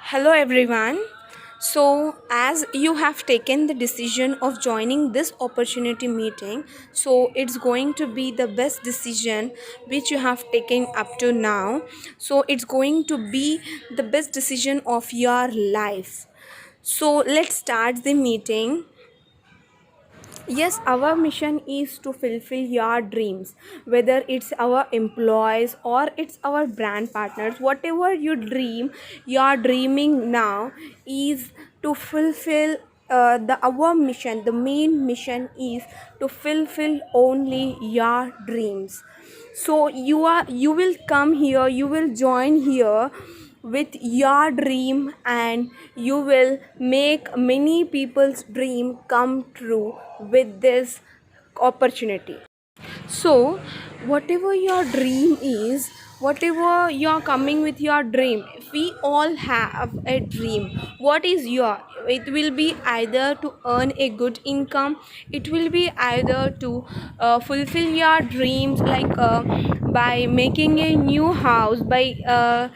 Hello everyone. So, as you have taken the decision of joining this opportunity meeting, so it's going to be the best decision which you have taken up to now. So, it's going to be the best decision of your life. So, let's start the meeting. Yes, our mission is to fulfill your dreams, whether it's our employees or it's our brand partners. Whatever you dream, you're dreaming now is to fulfill the our mission. The main mission is to fulfill only your dreams. So you will come here, you will join here with your dream, and you will make many people's dream come true with this opportunity. So whatever your dream is, whatever you're coming with your dream, we all have a dream. What is your, it will be either to earn a good income, it will be either to fulfill your dreams, like by making a new house, by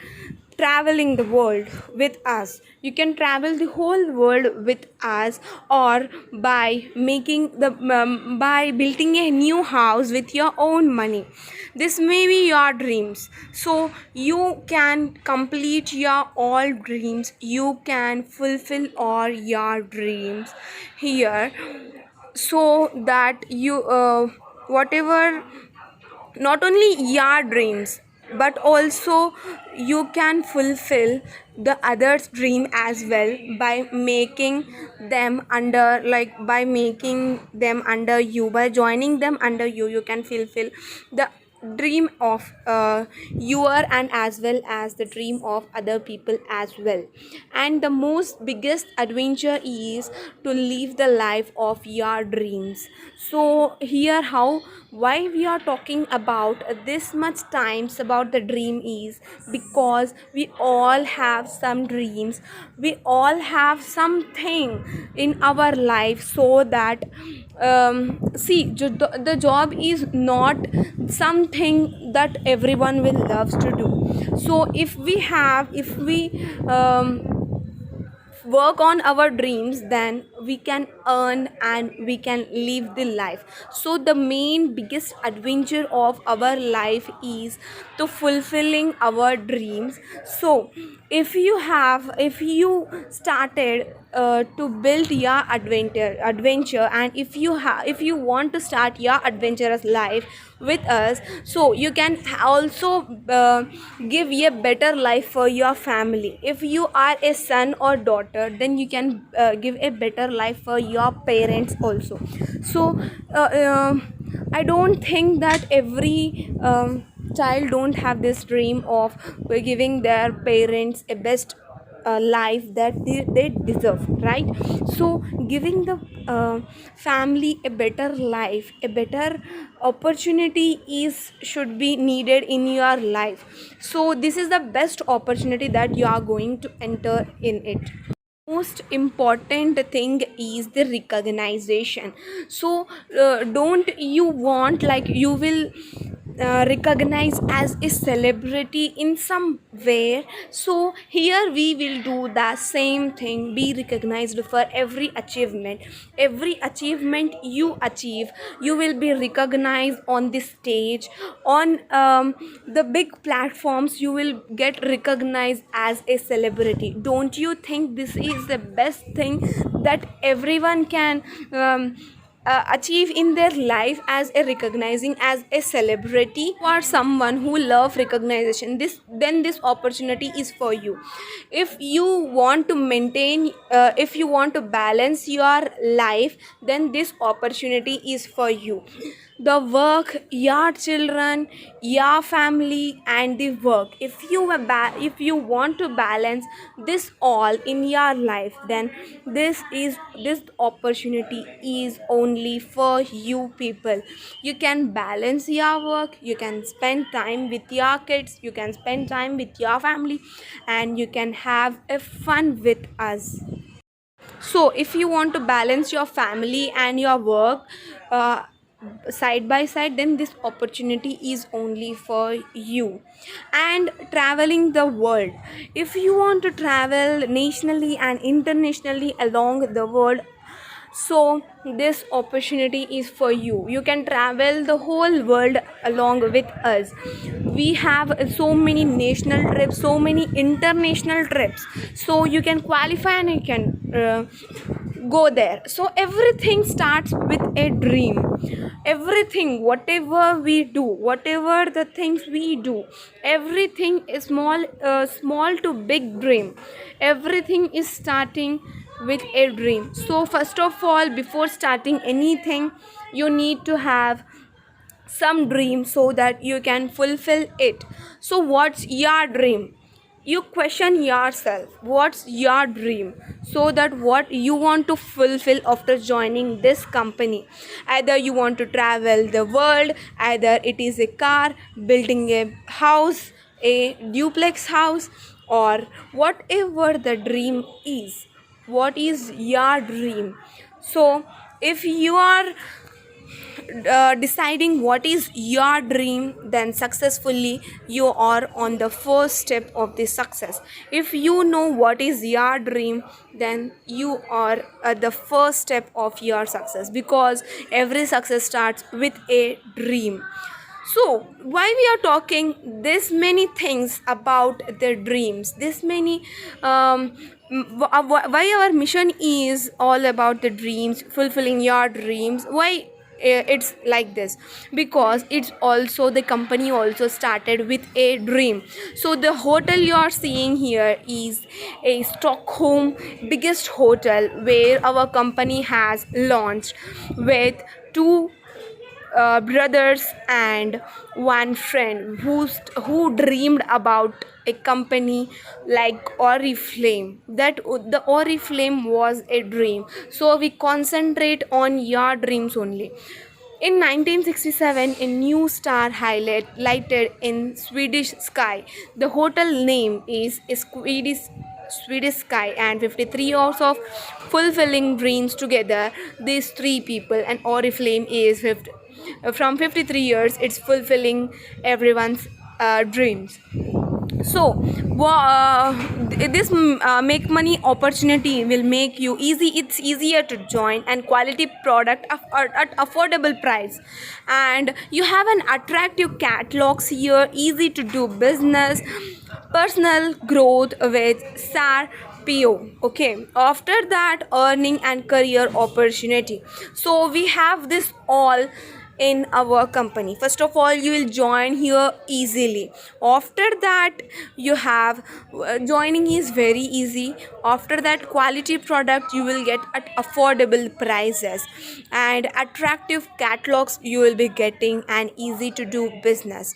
traveling the world with us. You can travel the whole world with us, or by making the by building a new house with your own money. This may be your dreams. So you can complete your all dreams, you can fulfill all your dreams here, so that you whatever, not only your dreams, but also you can fulfill the others dream as well, by making them under, like by making them under you, by joining them under you, you can fulfill the dream of your, and as well as the dream of other people as well. And the most biggest adventure is to live the life of your dreams. So here, how, why we are talking about this much times about the dream is because we all have some dreams, we all have something in our life, so that see, the job is not something that everyone will loves to do. So if we work on our dreams, then we can earn and we can live the life. So the main biggest adventure of our life is to fulfilling our dreams. So if you started to build your adventure, and if you want to start your adventurous life with us, so you can also give a better life for your family. If you are a son or daughter, then you can give a better life for your parents also. So I don't think that every child don't have this dream of giving their parents a best life that they deserve, right? So giving the family a better life, a better opportunity is should be needed in your life. So this is the best opportunity that you are going to enter in it. Most important thing is the recognition. So don't you want, like you will recognize as a celebrity in some way. So here we will do the same thing, be recognized for every achievement you achieve. You will be recognized on the stage, on the big platforms, you will get recognized as a celebrity. Don't you think this is the best thing that everyone can achieve in their life, as a recognizing as a celebrity? Or someone who love recognition, this opportunity is for you. If you want to maintain, if you want to balance your life, then this opportunity is for you. The work, your children, your family, and the work, if you want to balance this all in your life, then this opportunity is only for you people. You can balance your work, you can spend time with your kids, you can spend time with your family, and you can have a fun with us. So if you want to balance your family and your work, side by side, then this opportunity is only for you. And traveling the world, if you want to travel nationally and internationally along the world, so this opportunity is for you. You can travel the whole world along with us. We have so many national trips, so many international trips, so you can qualify and you can go there. So everything starts with a dream. Everything, whatever we do, whatever the things we do, everything is small to big dream. Everything is starting with a dream. So first of all, before starting anything, you need to have some dream so that you can fulfill it. So what's your dream? You question yourself, what's your dream, so that what you want to fulfill after joining this company. Either you want to travel the world, either it is a car, building a house, a duplex house, or whatever the dream is. What is your dream? So if you are deciding what is your dream, then successfully you are on the first step of the success. If you know what is your dream, then you are at the first step of your success, because every success starts with a dream. So why we are talking this many things about their dreams, this many why our mission is all about the dreams, fulfilling your dreams. Why it's like this? Because it's also, the company also started with a dream. So the hotel you are seeing here is a Stockholm biggest hotel, where our company has launched with two brothers and one friend who dreamed about a company like Oriflame. That the Oriflame was a dream. So we concentrate on your dreams only. In 1967, a new star lighted in Swedish sky. The hotel name is Swedish Sky, and 53 years of fulfilling dreams together. These three people, and Oriflame is from 53 years, it's fulfilling everyone's dreams. So this make money opportunity will make you easy, it's easier to join, and quality product at affordable price. And you have an attractive catalogs here, easy to do business, personal growth with SAR PO. Okay, after that, earning and career opportunity. So we have this all in our company. First of all, you will join here easily. After that, you have joining is very easy. After that, quality product you will get at affordable prices, and attractive catalogs you will be getting, and easy to do business.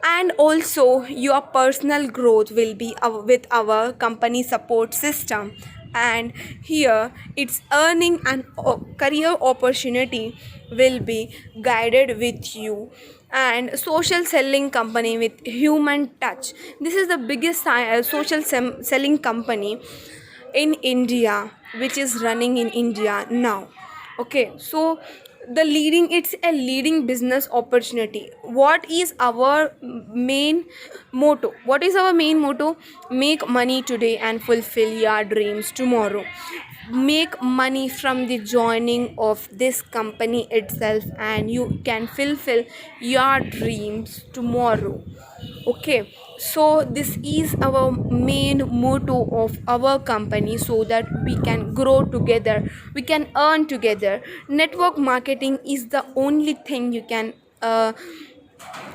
And also your personal growth will be with our company support system. And here it's earning and career opportunity will be guided with you. And social selling company with human touch, this is the biggest social selling company in India, which is running in India now. Okay, so the leading, it's a leading business opportunity. What is our main motto? What is our main motto? Make money today and fulfill your dreams tomorrow. Make money from the joining of this company itself, and you can fulfill your dreams tomorrow. Okay, so this is our main motto of our company, so that we can grow together, we can earn together. Network marketing is the only thing you can earn.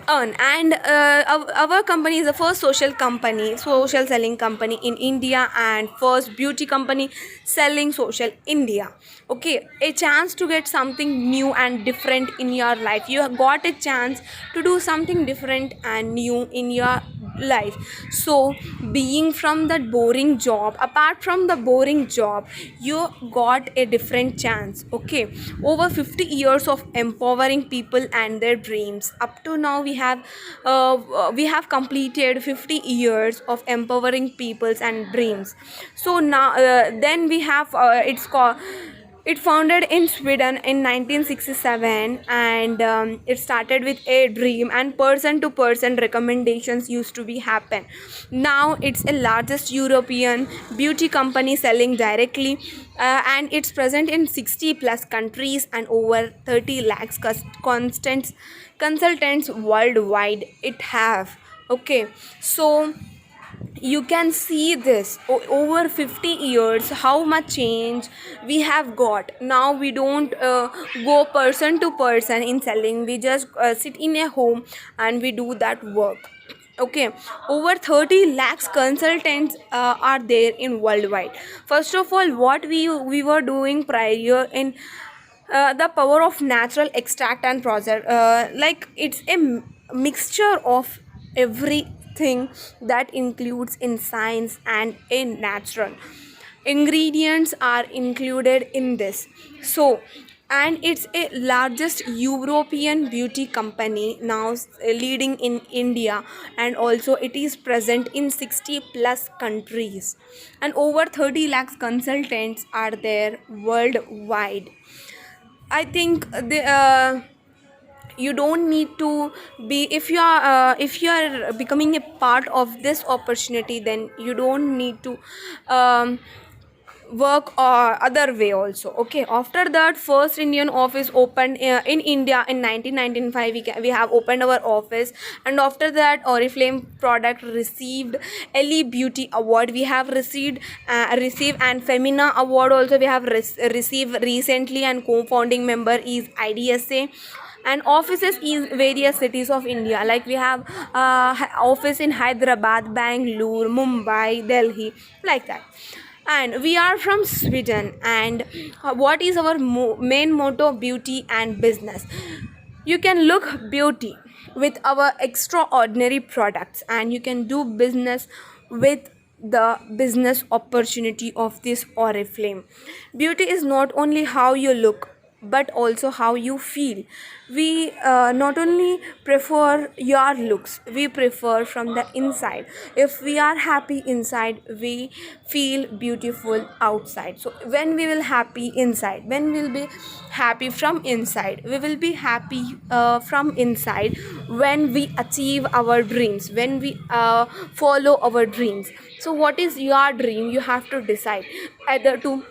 And our company is the first social selling company in India, and first beauty company selling social India. Okay, a chance to get something new and different in your life. You have got a chance to do something different and new in your life. So being from that boring job, apart from the boring job, you got a different chance. Okay, over 50 years of empowering people and their dreams. Up to now we have completed 50 years of empowering peoples and dreams. So now then we have it's called It founded in Sweden in 1967, and it started with a dream, and person to person recommendations used to be happen. Now it's a largest European beauty company selling directly, and it's present in 60 plus countries and over 30 lakhs consultants worldwide it have. Okay, so you can see this over 50 years how much change we have got. Now we don't go person to person in selling, we just sit in a home and we do that work. Okay, over 30 lakhs consultants are there in worldwide. First of all, what we were doing prior in the power of natural extract and process, like it's a mixture of everything that includes in science and in natural ingredients are included in this. So, and it's a largest European beauty company now, leading in India, and also it is present in 60 plus countries, and over 30 lakhs consultants are there worldwide. I think you don't need to be, if you are becoming a part of this opportunity, then you don't need to um, work other way also. Okay, after that, first Indian office opened in India in 1995. We have opened our office, and after that Oriflame product received Ellie Beauty Award. We have received and Femina Award also we have received recently, and co-founding member is IDSA, and offices in various cities of India, like we have office in Hyderabad, Bangalore, Mumbai, Delhi, like that. And we are from Sweden, and what is our main motto? Beauty and business. You can look beauty with our extraordinary products, and you can do business with the business opportunity of this Oriflame. Beauty is not only how you look but also how you feel. We not only prefer your looks, we prefer from the inside. If we are happy inside, we feel beautiful outside. So when we will happy inside, when we'll be happy from inside, we will be happy from inside when we achieve our dreams, when we follow our dreams. So what is your dream? You have to decide either to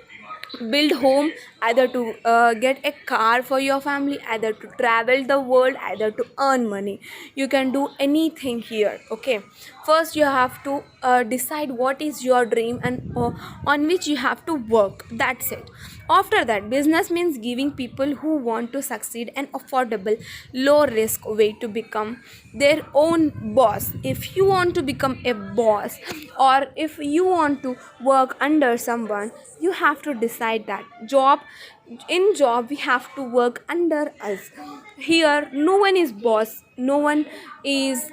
build home, either to get a car for your family, either to travel the world, either to earn money. You can do anything here. Okay, first you have to decide what is your dream, and on which you have to work. That's it. After that, business means giving people who want to succeed an affordable, low risk way to become their own boss. If you want to become a boss, or if you want to work under someone, you have to decide that job we have to work under us. Here no one is boss, no one is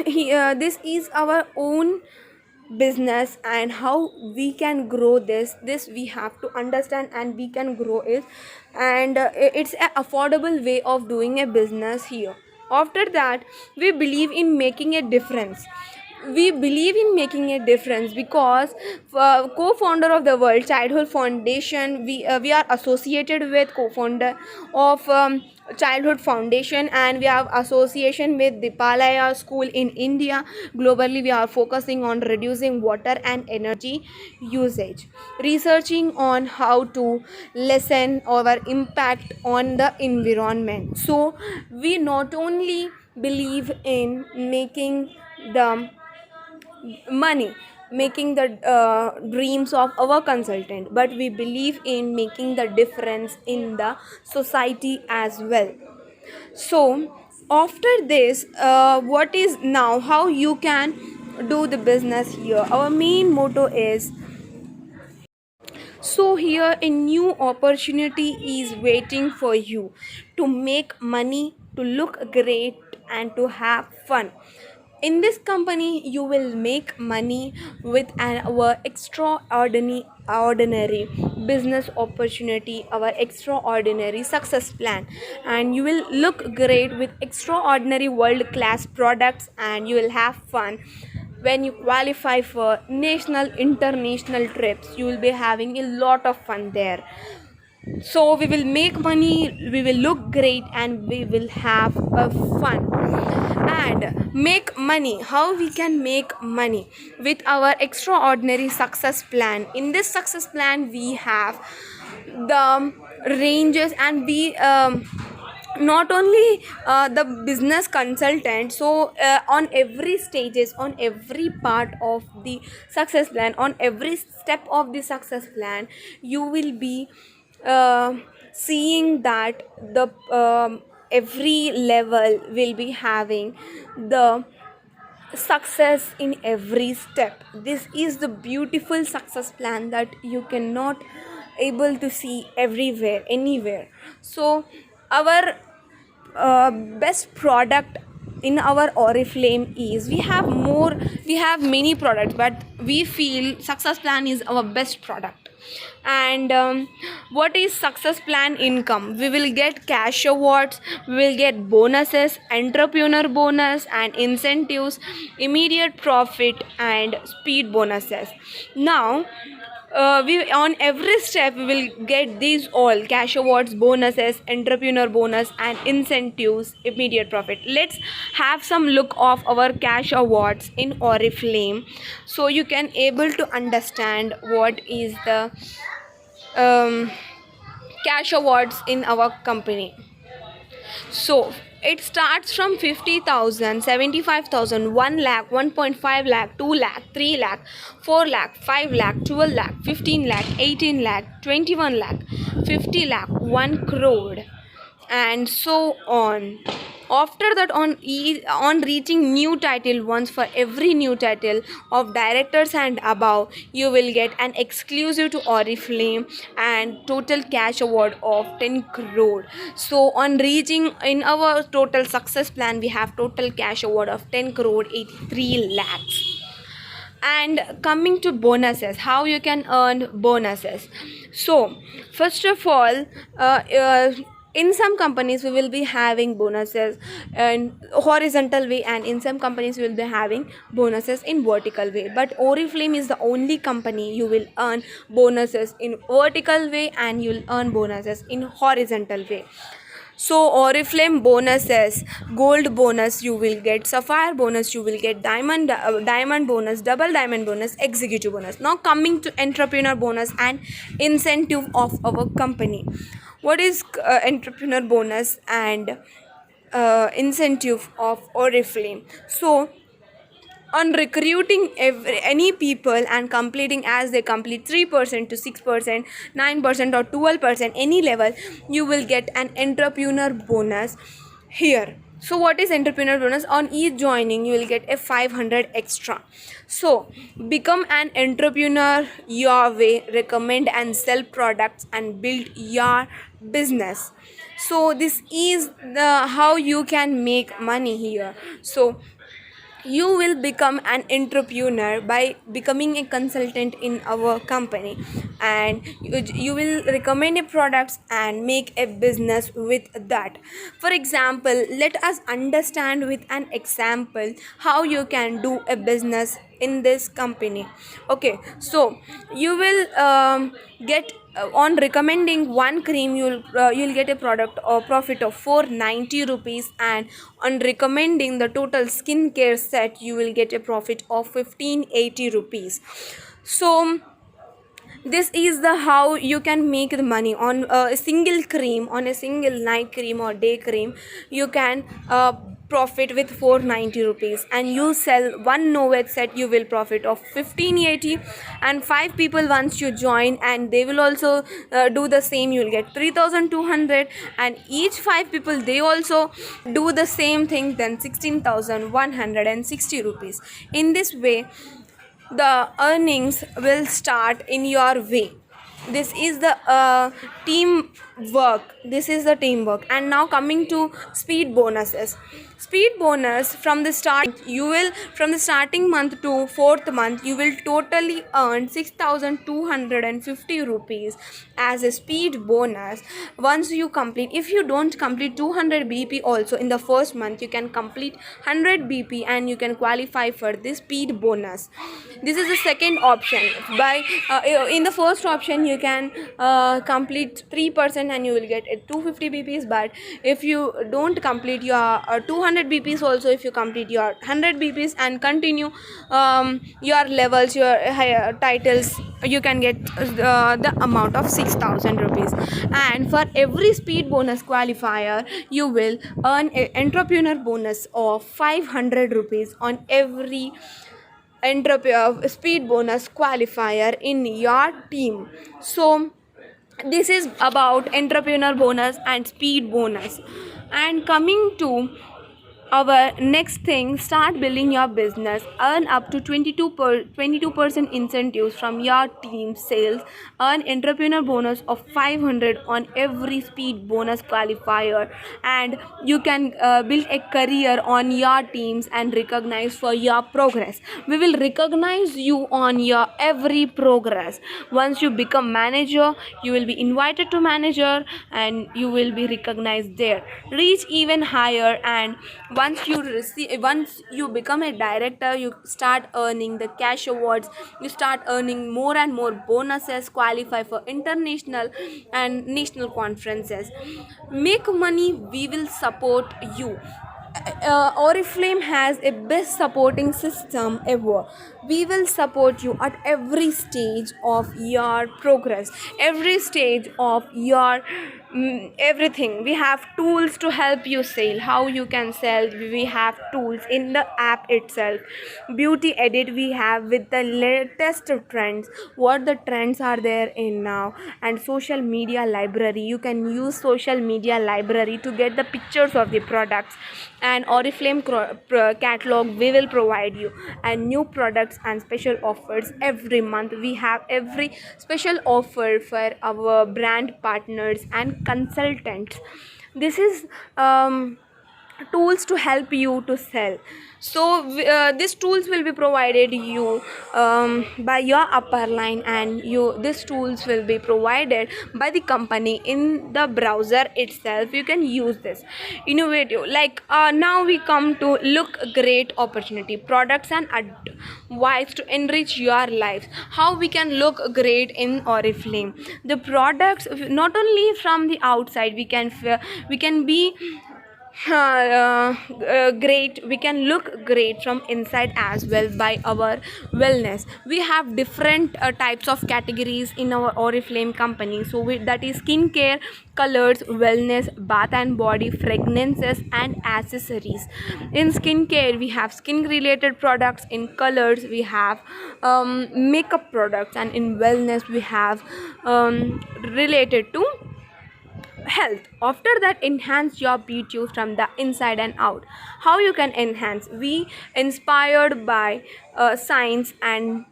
here. This is our own business, and how we can grow this we have to understand, and we can grow it. And it's an affordable way of doing a business here. After that, we believe in making a difference. We believe in making a difference because co-founder of the World Childhood Foundation, we are associated with co-founder of Childhood Foundation, and we have association with Dipalaya School in India. Globally, we are focusing on reducing water and energy usage, researching on how to lessen our impact on the environment. So we not only believe in making the money, making the dreams of our consultant, but we believe in making the difference in the society as well. So after this, what is now how you can do the business here? Our main motto is, so here a new opportunity is waiting for you to make money, to look great, and to have fun. In this company, you will make money with our extraordinary ordinary business opportunity, our extraordinary success plan, and you will look great with extraordinary world class products, and you will have fun. when you qualify for national international trips, you will be having a lot of fun there. So we will make money, we will look great, and we will have a fun. And make money, how we can make money? With our extraordinary success plan. In this success plan we have the ranges, and we not only the business consultant. So on every stages, on every part of the success plan, on every step of the success plan, you will be uh, seeing that the every level will be having the success in every step. This is the beautiful success plan that you cannot able to see everywhere, anywhere. So our best product in our Oriflame is, we have many products, but we feel success plan is our best product. And what is success plan income? We will get cash awards, we will get bonuses, entrepreneur bonus and incentives, immediate profit and speed bonuses. Now we on every step we will get these all: cash awards, bonuses, entrepreneur bonus and incentives, immediate profit. Let's have some look of our cash awards in Oriflame, so you can able to understand what is the um, cash awards in our company. So it starts from 50,000, 75,000, 1 lakh, 1.5 lakh, 2 lakh, 3 lakh, 4 lakh, 5 lakh, 12 lakh, 15 lakh, 18 lakh, 21 lakh, 50 lakh, 1 crore, and so on. After that, on reaching new title, once for every new title of directors and above, you will get an exclusive to Oriflame and total cash award of 10 crore. So on reaching in our total success plan, we have total cash award of 10 crore 83 lakhs. And coming to bonuses, how you can earn bonuses? So first of all, in some companies we will be having bonuses in horizontal way, and in some companies we will be having bonuses in vertical way. But Oriflame is the only company you will earn bonuses in vertical way, and you will earn bonuses in horizontal way. So Oriflame bonuses: gold bonus you will get, sapphire bonus you will get, diamond bonus, double diamond bonus, executive bonus. Now coming to entrepreneur bonus and incentive of our company. What is entrepreneur bonus and incentive of Oriflame? So on recruiting any people and completing, as they complete 3% to 6%, 9% or 12%, any level, you will get an entrepreneur bonus here. So what is entrepreneur bonus? On each joining you will get a 500 extra. So become an entrepreneur your way, recommend and sell products and build your business. So this is the how you can make money here. So you will become an entrepreneur by becoming a consultant in our company, and you will recommend a products and make a business with that. For example, let us understand with an example how you can do a business in this company. Okay, so you will get on recommending one cream, you'll get a product or profit of 490 rupees, and on recommending the total skincare set you will get a profit of 1580 rupees. So this is the how you can make the money on a single cream, on a single night cream or day cream. You can profit with 490 rupees, and you sell one Novet set, you will profit of 1580, and 5 people once you join and they will also do the same, you will get 3200, and each 5 people they also do the same thing, then 16160 rupees. In this way the earnings will start in your way. This is the team work. This is the teamwork. And now coming to speed bonuses. Speed bonus, from the start you will, from the starting month to fourth month, you will totally earn 6250 rupees as a speed bonus. Once you complete, if you don't complete 200 bp also in the first month, you can complete 100 bp and you can qualify for this speed bonus. This is the second option. By in the first option you can complete 3% and you will get 250 bps. But if you don't complete your 200 bps also, if you complete your 100 bps and continue your levels, your higher titles, you can get the amount of 6000 rupees. And for every speed bonus qualifier, you will earn an entrepreneur bonus of 500 rupees on every speed bonus qualifier in your team. So this is about entrepreneur bonus and speed bonus. And coming to our next thing, start building your business. Earn up to 22% incentives from your team sales. Earn entrepreneur bonus of 500 on every speed bonus qualifier. And you can build a career on your teams and recognize for your progress. We will recognize you on your every progress. Once you become manager, you will be invited to manager and you will be recognized there. Reach even higher, and once you become a director, you start earning the cash awards, you start earning more and more bonuses, qualify for international and national conferences. Make money, we will support you. Oriflame has a best supporting system ever. We will support you at every stage of your progress, every stage of your everything. We have tools to help you sell, how you can sell. We have tools in the app itself. Beauty edit we have with the latest trends, what the trends are there in now. And social media library, you can use social media library to get the pictures of the products. And Oriflame catalog we will provide you, and new products and special offers every month. We have every special offer for our brand partners and consultants. This is tools to help you to sell. So these tools will be provided you by your upper line, and these tools will be provided by the company in the browser itself. You can use this innovative, like now we come to look great opportunity, products and advice to enrich your life. How we can look great in Oriflame? The products, not only from the outside, we can be great, we can look great from inside as well by our wellness. We have different types of categories in our Oriflame company. So that is skincare, colors, wellness, bath and body, fragrances and accessories. In skincare we have skin related products, in colors we have makeup products, and in wellness we have related to health. After that, enhance your beauty from the inside and out. How you can enhance? We inspired by science and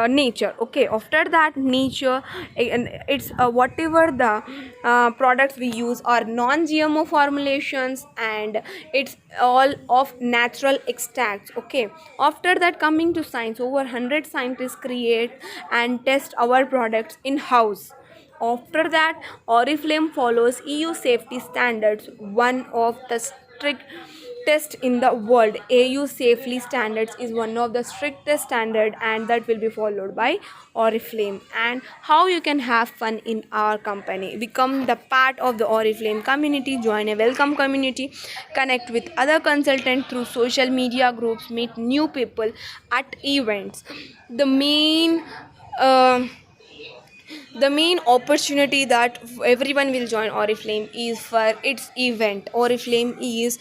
nature. Okay, after that, nature, and it's whatever the products we use are non-GMO formulations, and it's all of natural extracts. Okay, after that, coming to science, over 100 scientists create and test our products in house. After that, Oriflame follows EU safety standards, one of the strictest in the world. AU safety standards is one of the strictest standard, and that will be followed by Oriflame. And how you can have fun in our company? Become the part of the Oriflame community, join a welcome community, connect with other consultants through social media groups, meet new people at events. Uh, the main opportunity that everyone will join Oriflame is for its event. Oriflame is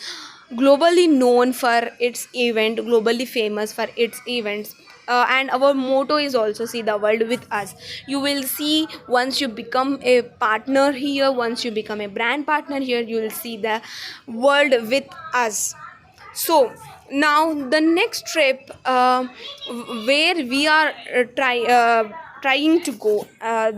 globally known for its event, globally famous for its events. And our motto is also see the world with us. You will see, once you become a partner here, once you become a brand partner here, you will see the world with us. So now the next trip where we are trying to go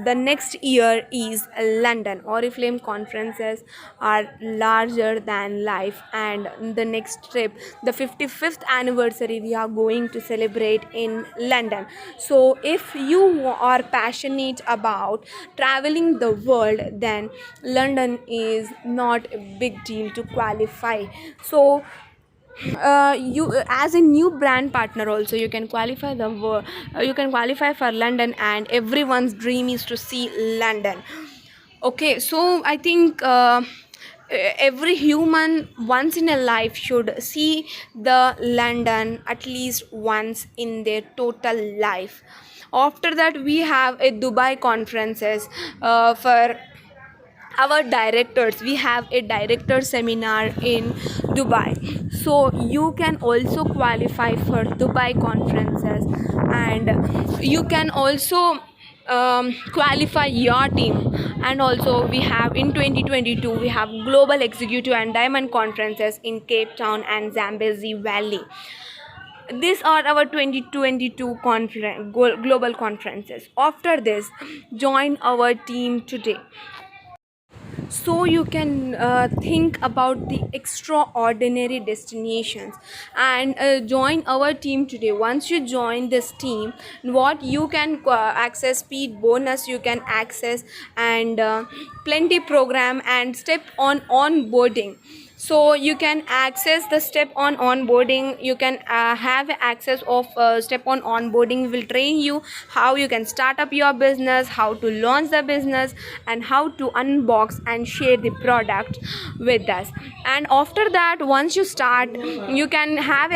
the next year is London. Oriflame conferences are larger than life, and the next trip, the 55th anniversary, we are going to celebrate in London. So if you are passionate about traveling the world, then London is not a big deal to qualify. So you as a new brand partner also, you can you can qualify for London, and everyone's dream is to see London. Okay, so I think every human once in a life should see the London at least once in their total life. After that, we have a Dubai conferences for our directors. We have a director seminar in Dubai, so you can also qualify for Dubai conferences, and you can also qualify your team. And also we have in 2022 we have global executive and diamond conferences in Cape Town and Zambezi Valley. These are our 2022 global conferences. After this, join our team today, so you can think about the extraordinary destinations, and join our team today. Once you join this team, what you can access speed bonus, you can access, and plenty program and step on onboarding. So you can access the step on onboarding. You can have access of step on onboarding. Will train you how you can start up your business, how to launch the business, and how to unbox and share the product with us. And after that, once you start, you can have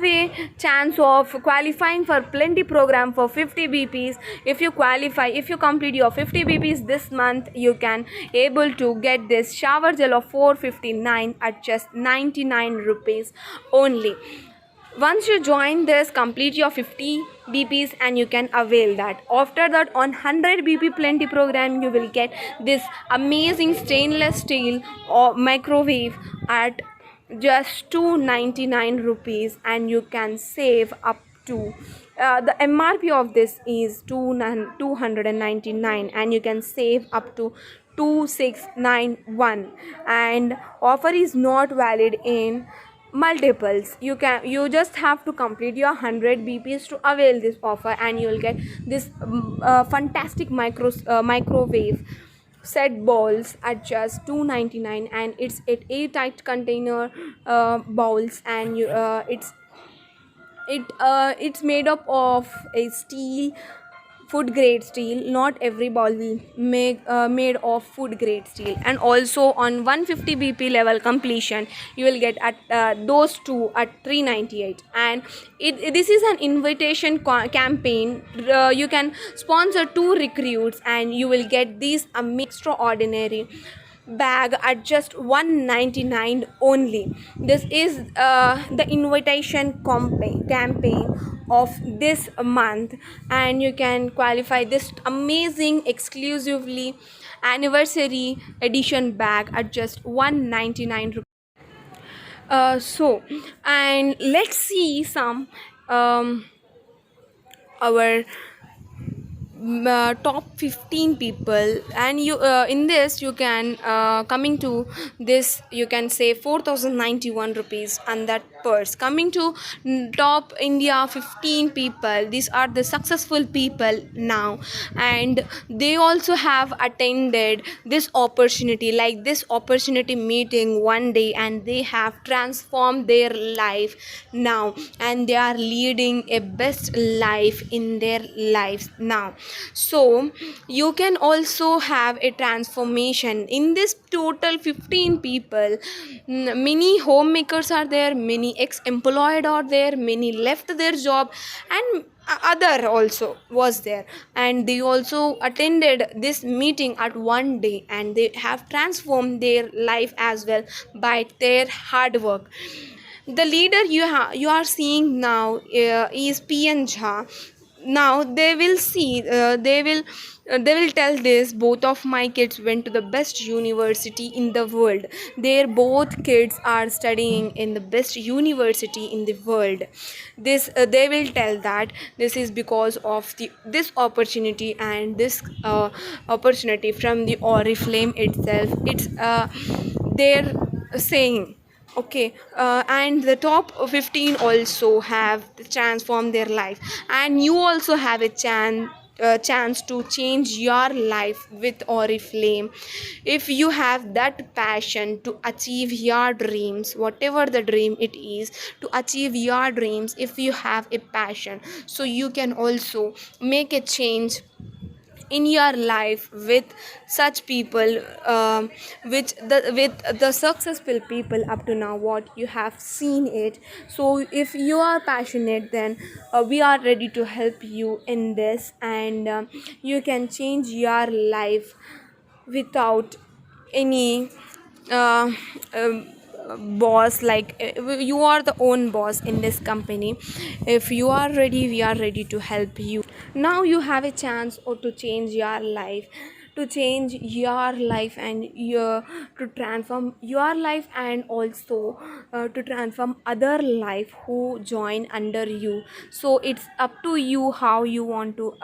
a chance of qualifying for plenty program for 50 bps. If you qualify, if you complete your 50 bps this month, you can able to get this shower gel of 459 at just 99 rupees only. Once you join this, complete your 50 bps and you can avail that. After that, on 100 bp plenty program, you will get this amazing stainless steel or microwave at just 299 rupees, and you can save up to the MRP of this is 299, and you can save up to 2691. And offer is not valid in multiples. You just have to complete your 100 bps to avail this offer, and you will get this fantastic microwave set balls at just 299, and it's an airtight container bowls, and it's made up of a steel, food grade steel. Not every ball will make made of food grade steel. And also on 150 bp level completion, you will get at those two at 398. And this is an invitation campaign. You can sponsor two recruits, and you will get these extraordinary bag at just 199 only. This is the invitation campaign of this month, and you can qualify this amazing exclusively anniversary edition bag at just 199 rupees. So, and let's see some our top 15 people. And you in this you can coming to this, you can say 4091 rupees and that purse. Coming to top India 15 people, these are the successful people now, and they also have attended this opportunity, like this opportunity meeting one day, and they have transformed their life now, and they are leading a best life in their lives now. So you can also have a transformation in this total 15 people. Many homemakers are there, many ex-employed are there, many left their job, and other also was there, and they also attended this meeting at one day, and they have transformed their life as well by their hard work. The leader you are seeing now is PN Jha. now they will tell this, both of my kids went to the best university in the world. Their both kids are studying in the best university in the world. This they will tell that this is because of this opportunity, and this opportunity from the Oriflame itself. It's their saying. Okay, and the top 15 also have transformed their life, and you also have a chance to change your life with Oriflame. If you have that passion to achieve your dreams, whatever the dream it is, to achieve your dreams, if you have a passion, so you can also make a change in your life with such people, with the successful people up to now what you have seen it. So if you are passionate, then we are ready to help you in this, and you can change your life without any uh, um, boss. Like you are the own boss in this company. If you are ready, we are ready to help you. Now you have a chance or to change your life, to change your life, and to transform your life, and also to transform other life who join under you. So it's up to you how you want to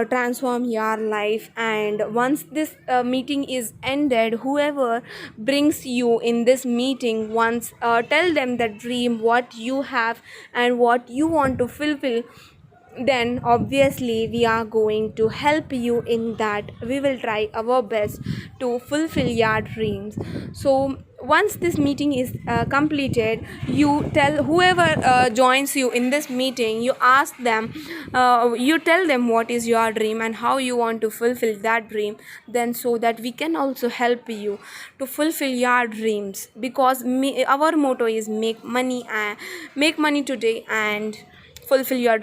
transform your life. And once this meeting is ended, whoever brings you in this meeting, once tell them the dream what you have and what you want to fulfill, then obviously we are going to help you in that. We will try our best to fulfill your dreams. So once this meeting is completed, you tell whoever joins you in this meeting, you ask them, you tell them what is your dream and how you want to fulfill that dream, then so that we can also help you to fulfill your dreams. Because our motto is make money today and fulfill your dreams.